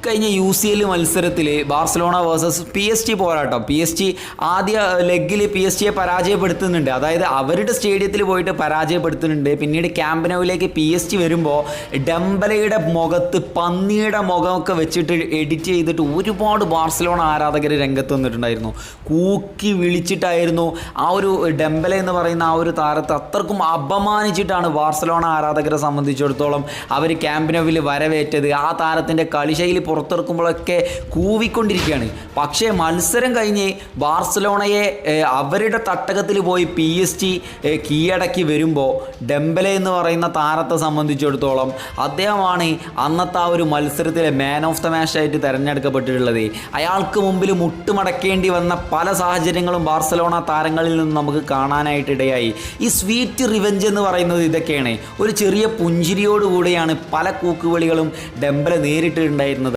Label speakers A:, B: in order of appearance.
A: കഴിഞ്ഞ UCL മത്സരത്തിൽ Barcelona versus PSG പോരാട്ടം. PSG ആദ്യ ലെഗിൽ PSG പരാജയപ്പെടുത്തുന്നുണ്ട്. അതായത് അവരുടെ സ്റ്റേഡിയത്തിൽ പോയിട്ട് പരാജയപ്പെടുത്തുന്നുണ്ട്. പിന്നീട് ക്യാമ്പ് നൗവിലേക്ക് PSG വരുമ്പോൾ ഡെംബലയുടെ മുഖത്ത് പന്നിയുടെ മുഖമൊക്കെ വെച്ചിട്ട് എഡിറ്റ് ചെയ്തിട്ട് ഒരുപാട് ബാർസലോണ ആരാധകർ രംഗത്ത് വന്നിട്ടുണ്ടായിരുന്നു. കൂക്കി വിളിച്ചിട്ടായിരുന്നു ആ ഒരു ഡെംബല എന്ന് പറയുന്ന ആ ഒരു താരത്തെ അത്രക്കും അപമാനിച്ചിട്ടാണ് ബാർസലോണ ആരാധകരെ സംബന്ധിച്ചിടത്തോളം അവർ ക്യാമ്പ് നൗവിൽ വരവേറ്റത്. ആ താരത്തിൻ്റെ കളിശൈലി പുറത്തിറക്കുമ്പോഴൊക്കെ കൂവിക്കൊണ്ടിരിക്കുകയാണ്. പക്ഷേ മത്സരം കഴിഞ്ഞ് ബാർസലോണയെ അവരുടെ തട്ടകത്തിൽ പോയി PSG കീഴടക്കി വരുമ്പോൾ ഡെംബലെ എന്ന് പറയുന്ന താരത്തെ സംബന്ധിച്ചിടത്തോളം അദ്ദേഹമാണ് അന്നത്തെ ആ ഒരു മത്സരത്തിലെ മാൻ ഓഫ് ദ മാച്ച് ആയിട്ട് തിരഞ്ഞെടുക്കപ്പെട്ടിട്ടുള്ളത്. അയാൾക്ക് മുമ്പിൽ മുട്ടുമടക്കേണ്ടി വന്ന പല സാഹചര്യങ്ങളും ബാർസലോണ താരങ്ങളിൽ നിന്ന് നമുക്ക് കാണാനായിട്ടിടയായി. ഈ സ്വീറ്റ് റിവെഞ്ച് എന്ന് പറയുന്നത് ഇതൊക്കെയാണ്. ഒരു ചെറിയ പുഞ്ചിരിയോടുകൂടിയാണ് പല കൂക്കുവിളികളും ഡെംബലെ നേരിട്ടിട്ടുണ്ടായിരുന്നത്.